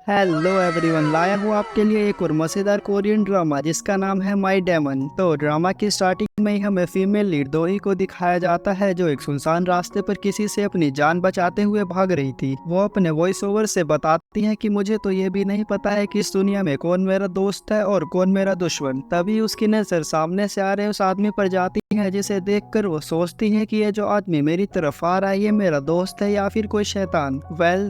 Hello everyone, लाया हूँ आपके लिए एक और मज़ेदार कोरियन ड्रामा जिसका नाम है माय डेमन। तो ड्रामा की स्टार्टिंग में ही हमें फीमेल लीड दोही को दिखाया जाता है जो एक सुनसान रास्ते पर किसी से अपनी जान बचाते हुए भाग रही थी। वो अपने वॉइस ओवर से बताती है कि मुझे तो ये भी नहीं पता है कि इस दुनिया में कौन मेरा दोस्त है और कौन मेरा दुश्मन। तभी उसकी नजर सामने से आ रहे उस आदमी पर जाती है जिसे देखकर वो सोचती है कि ये जो आदमी मेरी तरफ आ रहा है ये मेरा दोस्त है या फिर कोई शैतान।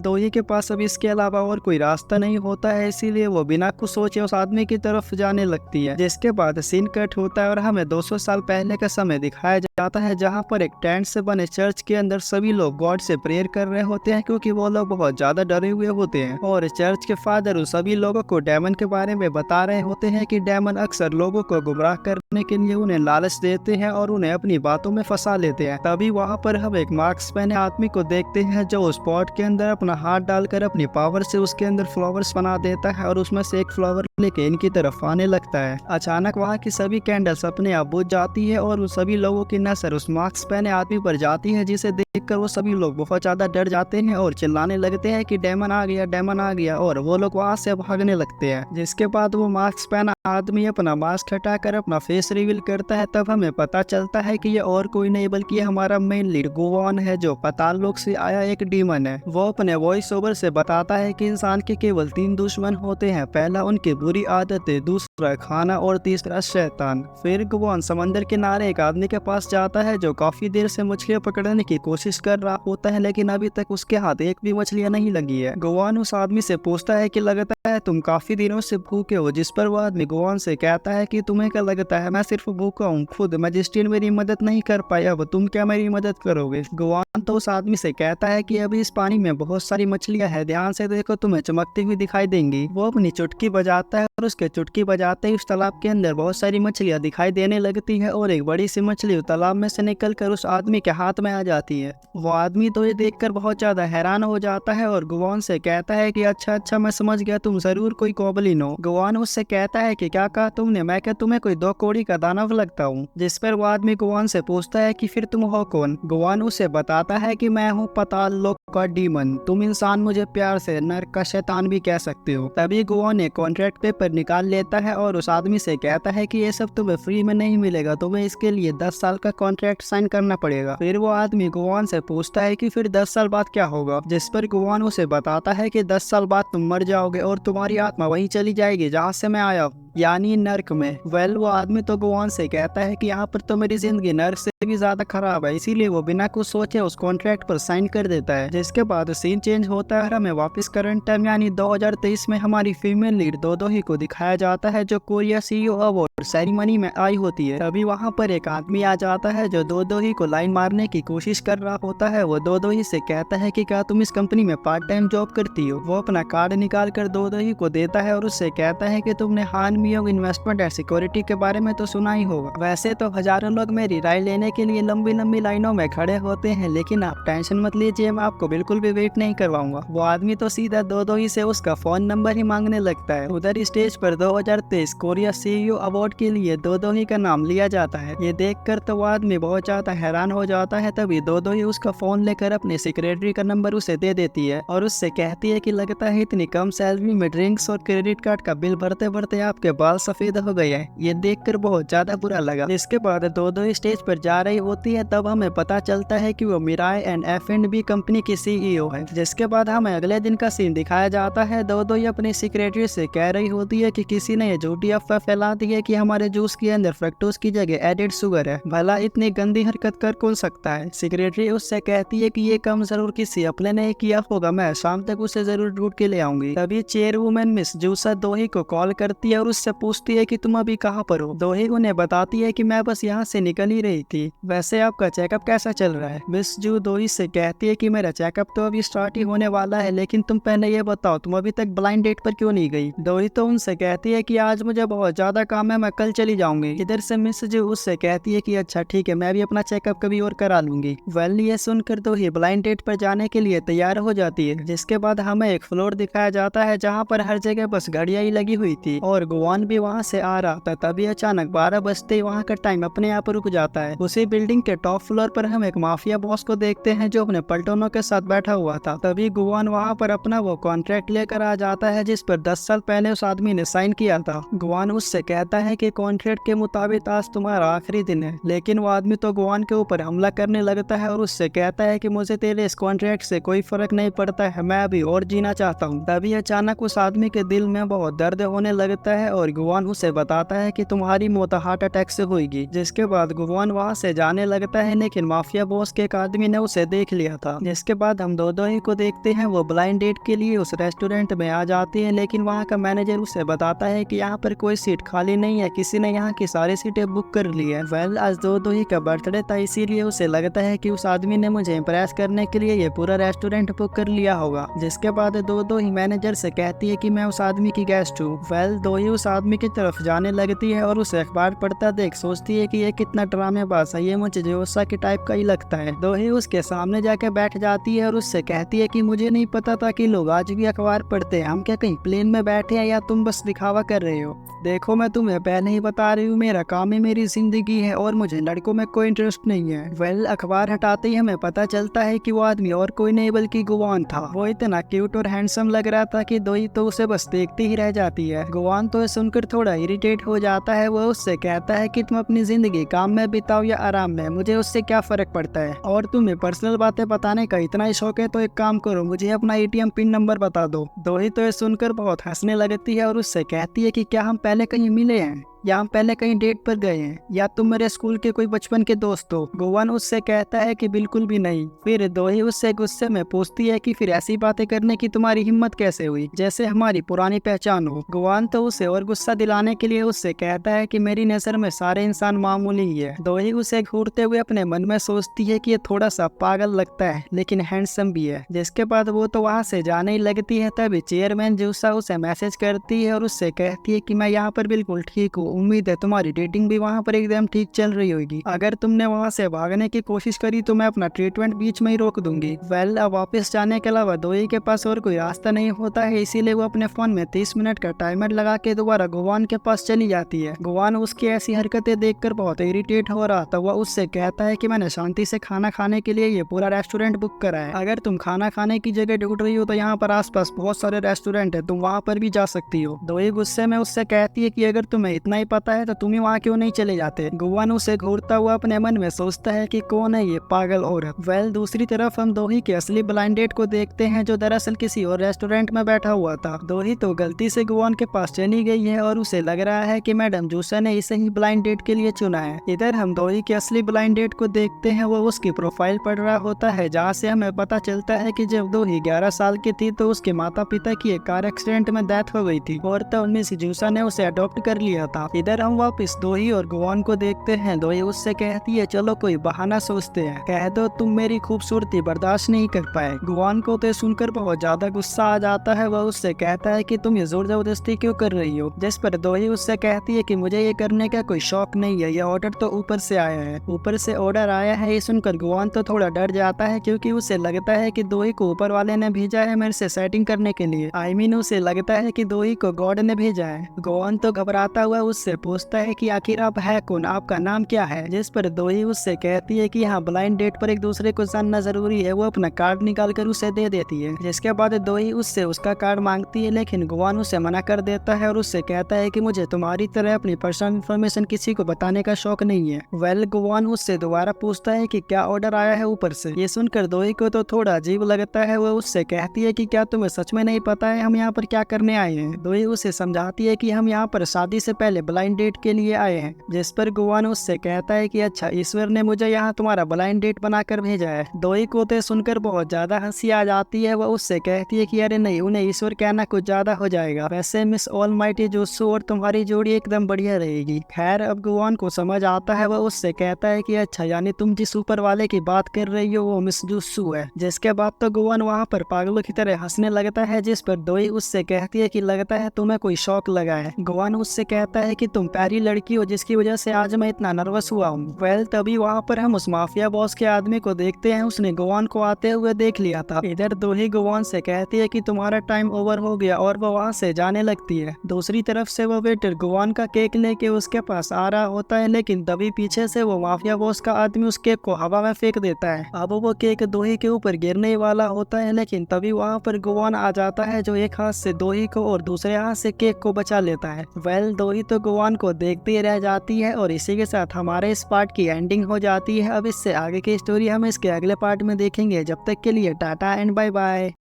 दोही के पास अब इसके अलावा और कोई रास्ता नहीं होता है, इसीलिए वो बिना कुछ सोचे उस आदमी की तरफ जाने लगती है। जिसके बाद सीन कट होता है और हमें 200 साल पहले का समय दिखाया जाता है जहाँ पर एक टेंट से बने चर्च के अंदर सभी लोग गॉड से प्रेयर कर रहे होते हैं क्योंकि वो लोग बहुत ज्यादा डरे हुए होते हैं। और चर्च के फादर उन सभी लोगों को डेमन के बारे में बता रहे होते हैं कि डेमन अक्सर लोगों को गुमराह करने के लिए उन्हें लालच देते हैं और उन्हें अपनी बातों में फंसा लेते हैं। तभी वहाँ पर हम एक मास्क पहने आदमी को देखते हैं जो उस पॉट के अंदर अपना हाथ डालकर अपनी पावर से उसके अंदर फ्लावर्स बना देता है और उसमें से एक फ्लावर लेके इनकी तरफ आने लगता है। अचानक वहाँ की सभी कैंडल्स अपने आप बुझ जाती है और उन सभी लोगों की नजर उस मास्क पहने आदमी पर जाती है जिसे देखकर वो सभी लोग बहुत ज्यादा डर जाते हैं और चिल्लाने लगते हैं कि डेमन आ गया, डेमन आ गया, और वो लोग वहाँ से भागने लगते हैं। जिसके बाद वो मास्क पहना आदमी अपना मास्क हटाकर अपना फेस रिवील करता है। तब हमें पता चलता है कि ये और कोई नहीं बल्कि हमारा मेन लीड गोवान है जो पाताल लोक से आया एक डीमन है। वो अपने वॉइस ओवर से बताता है कि इंसान के केवल 3 दुश्मन होते हैं, पहला उनकी बुरी आदतें, दूसरा खाना और तीसरा शैतान। फिर गोवान समंदर किनारे एक आदमी के पास जाता है जो काफी देर से मछलियां पकड़ने की कोशिश कर रहा होता है लेकिन अभी तक उसके हाथ एक भी मछलियां नहीं लगी है। गोवान उस आदमी से पूछता है कि लगता है तुम काफी दिनों से भूखे हो, जिस पर वो आदमी गोवान से कहता है कि तुम्हें क्या लगता है मैं सिर्फ भूखा हूँ, खुद मैजिस्ट्रेट मेरी मदद नहीं कर पाया, अब तुम क्या मेरी मदद करोगे। गोवान तो उस आदमी से कहता है कि अभी इस पानी में बहुत सारी मछलियां हैं, ध्यान से देखो तुम्हें चमकती हुई दिखाई देंगी। वो अपनी चुटकी बजाता है और उसके चुटकी बजाते ही उस तालाब के अंदर बहुत सारी मछलियां दिखाई देने लगती है और एक बड़ी सी मछली उस तालाब में से निकलकर उस आदमी के हाथ में आ जाती है। वो आदमी तो ये देखकर बहुत ज्यादा हैरान हो जाता है और गोवान से कहता है कि अच्छा मैं समझ गया, तुम जरूर कोई गॉबलिन हो। गोवान उससे कहता है कि क्या कहा तुमने, मैं क्या तुम्हें कोई 2 कौड़ी का दानव लगता हूँ। जिस पर वो आदमी गोवान से पूछता है कि फिर तुम हो कौन। गोवान उसे बताता है कि मैं हूँ पाताल लोक का डीमन, तुम इंसान मुझे प्यार से नर्क का शैतान भी कह सकते हो। तभी गोवान एक कॉन्ट्रैक्ट पेपर निकाल लेता है और उस आदमी से कहता है कि ये सब तुम्हें फ्री में नहीं मिलेगा, तुम्हें इसके लिए 10 साल का कॉन्ट्रैक्ट साइन करना पड़ेगा। फिर वो आदमी गोवान से पूछता है कि फिर 10 साल बाद क्या होगा। जिस पर गोवान उसे बताता है कि 10 साल बाद तुम मर जाओगे और तुम्हारी आत्मा वहीं चली जाएगी जहाँ से मैं आया हूँ, यानी नर्क में। वो आदमी तो गोवान से कहता है कि यहाँ पर तो मेरी जिंदगी नर्क से भी ज्यादा खराब है, इसीलिए वो बिना कुछ सोचे उस कॉन्ट्रैक्ट पर साइन कर देता है। जिसके बाद सीन चेंज होता है और हमें वापस करंट टाइम यानी 2023 में हमारी फीमेल लीड दोदोही को दिखाया जाता है जो कोरिया सीईओ अवार्ड सेरेमनी में आई होती है। तभी वहाँ पर एक आदमी आ जाता है जो दोदोही को लाइन मारने की कोशिश कर रहा होता है। वो दोदोही से कहता है कि क्या तुम इस कंपनी में पार्ट टाइम जॉब करती हो। वो अपना कार्ड निकाल कर दोदोही को देता है और उससे कहता है कि तुमने हान मियोंग इन्वेस्टमेंट एंड सिक्योरिटी के बारे में तो सुना ही होगा। वैसे तो हजारों लोग मेरी राय लेने के लिए लंबी लंबी लाइनों में खड़े होते हैं, लेकिन आप टेंशन मत लीजिए, मैं आपको बिल्कुल भी वेट नहीं करवाऊंगा। वो आदमी तो सीधा दोदोही से उसका फोन नंबर ही मांगने लगता है। उधर स्टेज पर 2023 कोरिया सीईओ अवार्ड के लिए दोदोही का नाम लिया जाता है। ये देखकर तो वो आदमी बहुत ज्यादा हैरान हो जाता है। तभी दोदोही उसका फोन लेकर अपने सेक्रेटरी का नंबर उसे दे देती है और उससे कहती है कि लगता है इतनी कम सैलरी में ड्रिंक्स और क्रेडिट कार्ड का बिल भरते भरते आपके बाल सफेद हो गए हैं। ये देखकर बहुत ज्यादा बुरा लगा। इसके बाद दोदोही स्टेज पर जा रही होती है, तब हमें पता चलता है कि वो मिराई एंड F&B कंपनी की सीईओ है। जिसके बाद हमें अगले दिन का सीन दिखाया जाता है। दोदोही अपनी सेक्रेटरी से कह रही होती है कि किसी ने ये झूठी अफवाह फैला दी है कि हमारे जूस के अंदर फ्रक्टोज की जगह एडेड शुगर है, भला इतनी गंदी हरकत कर कौन सकता है। सेक्रेटरी उससे कहती है कि ये काम जरूर किसी अपने ने किया होगा, मैं शाम तक उसे जरूर ढूंढ के ले आऊंगी। तभी चेयरवुमन मिस जूसा दोही को कॉल करती है और उससे पूछती है कि तुम अभी कहाँ पर हो। दोही उन्हें बताती है कि मैं बस यहाँ से निकल ही रही थी, वैसे आपका चेकअप कैसा चल रहा है। मिस जू दोही से कहती है कि मेरा चेकअप तो अभी स्टार्ट ही होने वाला है, लेकिन तुम पहले ये बताओ तुम अभी तक ब्लाइंड डेट पर क्यों नहीं गई। दोही तो उनसे कहती है कि आज मुझे बहुत ज्यादा काम है, मैं कल चली जाऊंगी। इधर से मिस जो उससे कहती है कि अच्छा ठीक है, मैं भी अपना चेकअप कभी और करा लूंगी। वेल ये सुनकर तो ही ब्लाइंड डेट पर जाने के लिए तैयार हो जाती है, जिसके बाद हमें एक फ्लोर दिखाया जाता है जहाँ पर हर जगह बस घड़ियां ही लगी हुई थी और गुवान भी वहाँ से आ रहा था। तभी अचानक 12 बजते ही वहाँ का टाइम अपने आप रुक जाता है। उसी बिल्डिंग के टॉप फ्लोर पर हम एक माफिया बॉस को देखते हैं जो अपने पलटनों के साथ बैठा हुआ था। तभी गुवान वहाँ पर अपना वो कॉन्ट्रैक्ट लेकर आ जाता है जिस पर 10 साल पहले उस आदमी ने साइन किया था। गुवान उससे कहता है कि कॉन्ट्रैक्ट के मुताबिक आज तुम्हारा आखिरी दिन है, लेकिन वो आदमी तो गुवान के ऊपर हमला करने लगता है और उससे कहता है कि मुझे तेरे इस कॉन्ट्रैक्ट से कोई फर्क नहीं पड़ता है, मैं अभी और जीना चाहता हूँ। तभी अचानक उस आदमी के दिल में बहुत दर्द होने लगता है और गुवान उसे बताता है कि तुम्हारी मौत हार्ट अटैक से होगी। जिसके बाद गुवान वहाँ से जाने लगता है, लेकिन माफिया बॉस के एक आदमी ने उसे देख लिया था। जिसके बाद हम दो ही को देखते हैं, वो ब्लाइंड डेट के लिए उस रेस्टोरेंट में आ जाते हैं, लेकिन वहाँ का मैनेजर उसे बताता है कि यहाँ पर कोई सीट खाली नहीं है, किसी ने यहाँ की सारी सीटें बुक कर ली है। वेल आज दो ही का बर्थडे था, इसीलिए उसे लगता है कि उस आदमी ने मुझे इम्प्रेस करने के लिए ये पूरा रेस्टोरेंट बुक कर लिया होगा। जिसके बाद दो ही मैनेजर से कहती है कि मैं उस आदमी की गेस्ट हूँ। वेल दो ही उस आदमी की तरफ जाने लगती है और उसे अखबार पढ़ता देख सोचती है कि ये कितना ड्रामेबाज है, ये मुझे जोसा के टाइप का ही लगता है। दो ही उसके सामने जाके बैठ जाती है और उससे कहती है कि मुझे नहीं पता था कि लोग आज भी अखबार पढ़ते हैं, हम क्या कहीं प्लेन में बैठे हैं या तुम बस दिखावा कर रहे हो। देखो मैं तुम्हें पहले ही बता रही हूँ, मेरा काम ही मेरी जिंदगी है और मुझे लड़कों में कोई इंटरेस्ट नहीं है। वेल अखबार हटाते ही हमें पता चलता है कि वो आदमी और कोई नहीं बल्कि गुवान था। वो इतना क्यूट और हैंडसम लग रहा था कि दो ही तो उसे बस देखती ही रह जाती है। गुवान तो सुनकर थोड़ा इरिटेट हो जाता है। वो उससे कहता है कि तुम अपनी जिंदगी काम में बिताओ या आराम में, मुझे उससे क्या फर्क पड़ता है, और तुम्हें पर्सनल बातें बताने का इतना ही शौक है तो एक काम करो, मुझे अपना ATM पिन नंबर बता दो। दो ही तो सुनकर बहुत हंसने लगती है और उससे कहती है कि क्या हम पहले कहीं मिले हैं या हम पहले कहीं डेट पर गए हैं या तुम मेरे स्कूल के कोई बचपन के दोस्त हो। गुवान उससे कहता है कि बिल्कुल भी नहीं। फिर दो ही उससे गुस्से में पूछती है कि फिर ऐसी बातें करने की तुम्हारी हिम्मत कैसे हुई जैसे हमारी पुरानी पहचान हो। गुवान तो उसे और गुस्सा दिलाने के लिए उससे कहता है कि मेरी नजर में सारे इंसान मामूली ही है। दो ही उसे घूरते हुए अपने मन में सोचती है कि ये थोड़ा सा पागल लगता है लेकिन हैंडसम भी है। जिसके बाद वो तो वहाँ से जाने ही लगती है। तभी चेयरमैन जूसा उसे मैसेज करती है और उससे कहती है कि मैं यहाँ पर बिल्कुल ठीक हूँ, उम्मीद है तुम्हारी डेटिंग भी वहाँ पर एकदम ठीक चल रही होगी। अगर तुमने वहाँ से भागने की कोशिश करी तो मैं अपना ट्रीटमेंट बीच में ही रोक दूंगी। वेल अब वापस जाने के अलावा दोई के पास और कोई रास्ता नहीं होता है, इसीलिए वो अपने फोन में 30 मिनट का टाइमर लगा के दोबारा गुवान के पास चली जाती है। गुवान उसकी ऐसी हरकतें देखकर बहुत इरिटेट हो रहा था। वह उससे कहता है कि मैंने शांति से खाना खाने के लिए ये पूरा रेस्टोरेंट बुक करा है, अगर तुम खाना खाने की जगह ढूंढ रही हो तो यहाँ पर आसपास बहुत सारे रेस्टोरेंट है, तुम वहाँ पर भी जा सकती हो। दोई गुस्से में उससे कहती है कि अगर तुम्हें इतना ही पता है तो तुम ही वहाँ क्यों नहीं चले जाते। गुवान उसे घूरता हुआ अपने मन में सोचता है कि कौन है ये पागल औरत। वेल दूसरी तरफ हम दोही के असली ब्लाइंड डेट को देखते हैं जो दरअसल किसी और रेस्टोरेंट में बैठा हुआ था। दोही तो गलती से गुवान के पास चली गई है और उसे लग रहा है कि मैडम जूसा ने इसे ही ब्लाइंड डेट के लिए चुना है। इधर हम दोही के असली ब्लाइंड डेट को देखते हैं, वो उसकी प्रोफाइल पढ़ रहा होता है जहाँ से हमें पता चलता है कि जब दोही 11 साल की थी तो उसके माता पिता की एक कार एक्सीडेंट में डेथ हो गई थी और तब मिस जूसा ने उसे अडॉप्ट कर लिया था। इधर हम वापस दोही और गुवान को देखते हैं। दोही उससे कहती है चलो कोई बहाना सोचते हैं, कह दो तुम मेरी खूबसूरती बर्दाश्त नहीं कर पाए। गुवान को तो सुनकर बहुत ज्यादा गुस्सा आ जाता है। वह उससे कहता है कि तुम ये जोर जबरदस्ती क्यों कर रही हो, जिस पर दोही उससे कहती है कि मुझे ये करने का कोई शौक नहीं है, यह ऑर्डर तो ऊपर से आया है। ऊपर से ऑर्डर आया है ये सुनकर गुवान तो थोड़ा डर जाता है क्योंकि उसे लगता है कि दोही को ऊपर वाले ने भेजा है मेरे से सेटिंग करने के लिए। उसे लगता है कि दोही को गॉड ने भेजा है। गुवान तो घबराता हुआ उससे पूछता है कि आखिर आप है कौन, आपका नाम क्या है, जिस पर दोही उससे कहती है कि यहाँ ब्लाइंड डेट पर एक दूसरे को जानना जरूरी है। वो अपना कार्ड निकाल कर उसे दे देती है, जिसके बाद दोही उससे उसका कार्ड मांगती है, लेकिन गुवान उसे मना कर देता है और उससे कहता है कि मुझे तुम्हारी तरह अपनी पर्सनल इन्फॉर्मेशन किसी को बताने का शौक नहीं है। वेल गुवान उससे दोबारा पूछता है कि क्या ऑर्डर आया है ऊपर से। ये सुनकर दोही को तो थोड़ा अजीब लगता है। वो उससे कहती है कि क्या तुम्हें सच में नहीं पता है हम यहाँ पर क्या करने आए हैं। दोही उसे समझाती है कि हम यहाँ पर शादी से पहले ब्लाइंड डेट के लिए आए हैं, जिस पर गुवान उससे कहता है कि अच्छा ईश्वर ने मुझे यहाँ तुम्हारा ब्लाइंड डेट बनाकर भेजा है। दोही को तो सुनकर बहुत ज्यादा हंसी आ जाती है। वह उससे कहती है कि अरे नहीं, उन्हें ईश्वर कहना कुछ ज्यादा हो जाएगा, वैसे मिस ऑलमाइटी जोसू और तुम्हारी जोड़ी एकदम बढ़िया रहेगी। खैर अब गुवान को समझ आता है। वह उससे कहता है कि अच्छा यानी तुम जिस ऊपर वाले की बात कर रही हो वो मिस जोसू है। जिसके बाद तो गुवान वहाँ पर पागलों की तरह हंसने लगता है, जिस पर दोही उससे कहती है कि लगता है तुम्हें कोई शौक लगा है। गुवान उससे कहता है है कि तुम पहली लड़की हो जिसकी वजह से आज मैं इतना नर्वस हुआ हूँ। वेल तभी वहाँ पर हम उस माफिया बॉस के आदमी को देखते हैं, उसने गोवान को आते हुए देख लिया था। इधर दोही गोवान से कहती है कि तुम्हारा टाइम ओवर हो गया और वो वहाँ से जाने लगती है। दूसरी तरफ से वो वेटर गोवान का केक लेके उसके पास आ रहा होता है, लेकिन तभी पीछे से वो माफिया बॉस का आदमी उस केक को हवा में फेंक देता है। अब वो केक दोही के ऊपर गिरने वाला होता है, लेकिन तभी वहाँ पर गोवान आ जाता है जो एक हाथ से दोही को और दूसरे हाथ से केक को बचा लेता है। वेल दोही तो गोवान को देखती रह जाती है और इसी के साथ हमारे इस पार्ट की एंडिंग हो जाती है। अब इससे आगे की स्टोरी हम इसके अगले पार्ट में देखेंगे। जब तक के लिए टाटा एंड बाय बाय।